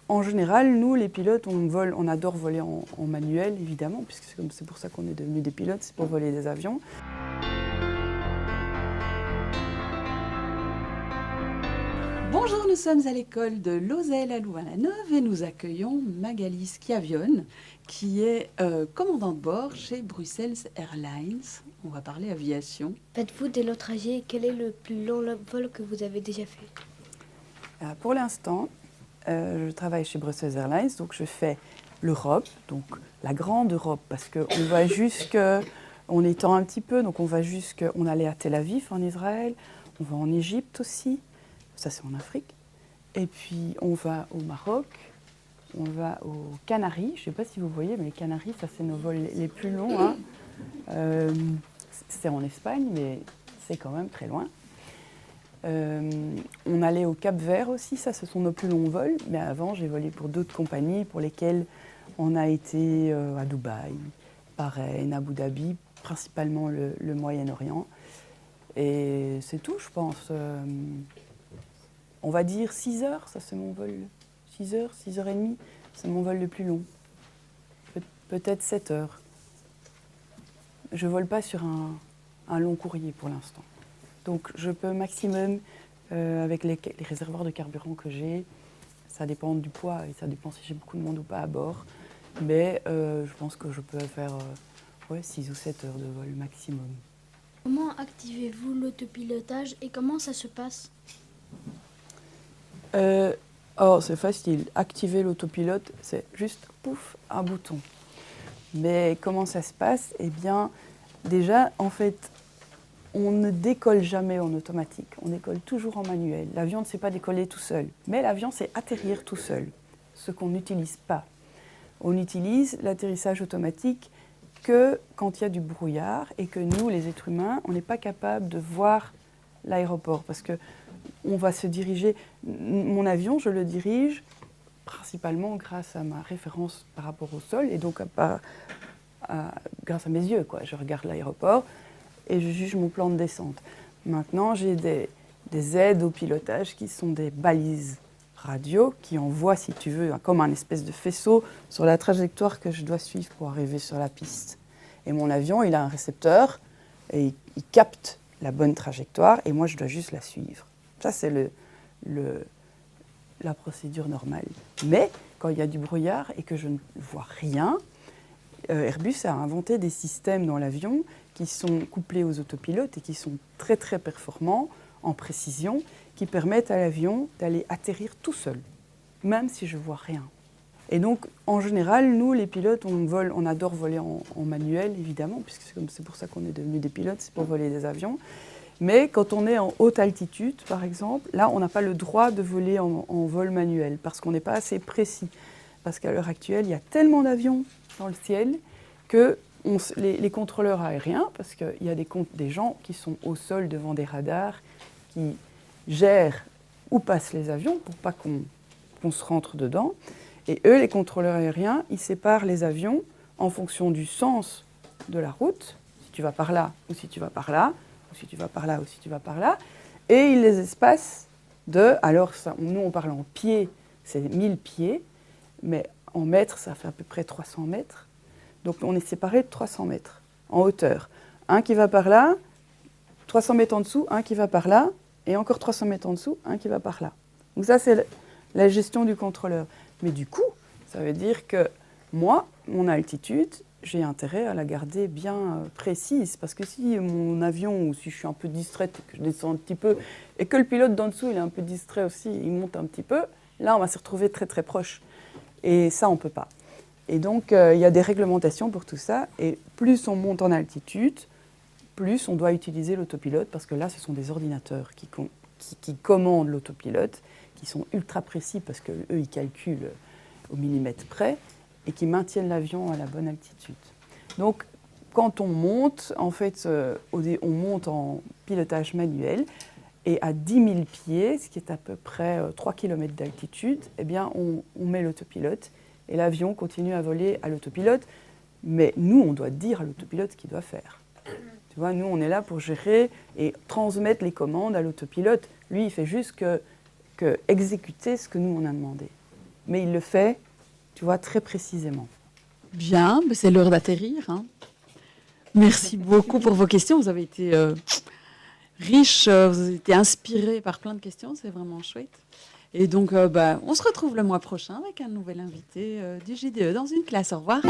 En général, nous, les pilotes, on adore voler en manuel, évidemment, puisque c'est pour ça qu'on est devenus des pilotes, c'est pour voler des avions. Bonjour, nous sommes à l'école de Lozelle à Louvain-la-Neuve et nous accueillons Magali Schiavione, qui est commandant de bord chez Brussels Airlines. On va parler aviation. Faites-vous des longs trajets? Quel est le plus long vol que vous avez déjà fait? Pour l'instant, je travaille chez Brussels Airlines, donc je fais l'Europe, donc la grande Europe, parce qu'on va on étend un petit peu, donc on allait à Tel Aviv en Israël, on va en Égypte aussi, ça c'est en Afrique, et puis on va au Maroc, on va aux Canaries, je ne sais pas si vous voyez, mais les Canaries, ça c'est nos vols les plus longs, hein. C'est en Espagne, mais c'est quand même très loin. On allait au Cap-Vert aussi, ça ce sont nos plus longs vols, mais avant j'ai volé pour d'autres compagnies pour lesquelles on a été à Dubaï, Bahreïn, Abu Dhabi, principalement le Moyen-Orient. Et c'est tout, je pense. On va dire 6 heures, ça c'est mon vol. 6 heures, 6 heures et demie, c'est mon vol le plus long. Peut-être 7 heures. Je ne vole pas sur un long courrier pour l'instant. Donc je peux maximum, avec les réservoirs de carburant que j'ai, ça dépend du poids et ça dépend si j'ai beaucoup de monde ou pas à bord, mais je pense que je peux faire 6 ou 7 heures de vol maximum. Comment activez-vous l'autopilotage et comment ça se passe? C'est facile, activer l'autopilote, c'est juste pouf, un bouton. Mais comment ça se passe? Eh bien, déjà, en fait, on ne décolle jamais en automatique, on décolle toujours en manuel. L'avion ne sait pas décoller tout seul, mais l'avion sait atterrir tout seul, ce qu'on n'utilise pas. On utilise l'atterrissage automatique que quand il y a du brouillard et que nous, les êtres humains, on n'est pas capable de voir l'aéroport parce que on va se diriger. Mon avion, je le dirige principalement grâce à ma référence par rapport au sol et donc grâce à mes yeux, quoi. Je regarde l'aéroport et je juge mon plan de descente. Maintenant, j'ai des aides au pilotage qui sont des balises radio qui envoient, si tu veux, comme un espèce de faisceau sur la trajectoire que je dois suivre pour arriver sur la piste. Et mon avion, il a un récepteur et il capte la bonne trajectoire et moi, je dois juste la suivre. Ça, c'est la procédure normale. Mais quand il y a du brouillard et que je ne vois rien, Airbus a inventé des systèmes dans l'avion qui sont couplés aux autopilotes et qui sont très très performants en précision, qui permettent à l'avion d'aller atterrir tout seul, même si je ne vois rien. Et donc, en général, nous, les pilotes, on adore voler en manuel, évidemment, puisque c'est pour ça qu'on est devenus des pilotes, c'est pour voler des avions. Mais quand on est en haute altitude, par exemple, là, on n'a pas le droit de voler en vol manuel, parce qu'on n'est pas assez précis. Parce qu'à l'heure actuelle, il y a tellement d'avions dans le ciel que les contrôleurs aériens, parce qu'il y a des gens qui sont au sol devant des radars, qui gèrent où passent les avions pour pas qu'on se rentre dedans. Et eux, les contrôleurs aériens, ils séparent les avions en fonction du sens de la route, si tu vas par là ou si tu vas par là, ou si tu vas par là ou si tu vas par là, et ils les espacent alors ça, nous on parle en pieds, c'est 1000 pieds, mais en mètres, ça fait à peu près 300 mètres. Donc on est séparés de 300 mètres en hauteur. Un qui va par là, 300 mètres en dessous, un qui va par là, et encore 300 mètres en dessous, un qui va par là. Donc ça, c'est la gestion du contrôleur. Mais du coup, ça veut dire que moi, mon altitude, j'ai intérêt à la garder bien précise. Parce que si mon avion, ou si je suis un peu distraite, et que je descends un petit peu, et que le pilote d'en dessous, il est un peu distrait aussi, il monte un petit peu, là, on va se retrouver très très proche. Et ça, on ne peut pas. Et donc, il y a des réglementations pour tout ça. Et plus on monte en altitude, plus on doit utiliser l'autopilote, parce que là, ce sont des ordinateurs qui commandent l'autopilote, qui sont ultra précis, parce qu'eux, ils calculent au millimètre près, et qui maintiennent l'avion à la bonne altitude. Donc, quand on monte, en fait, on monte en pilotage manuel, et à 10 000 pieds, ce qui est à peu près 3 km d'altitude, eh bien, on met l'autopilote, et l'avion continue à voler à l'autopilote, mais nous, on doit dire à l'autopilote ce qu'il doit faire. Tu vois, nous, on est là pour gérer et transmettre les commandes à l'autopilote. Lui, il fait juste que exécuter ce que nous, on a demandé. mais il le fait, tu vois, très précisément. Bien, mais c'est l'heure d'atterrir. Hein. Merci beaucoup pour vos questions. Vous avez été riches, vous avez été inspirés par plein de questions. C'est vraiment chouette. Et donc, on se retrouve le mois prochain avec un nouvel invité du JDE dans une classe. Au revoir.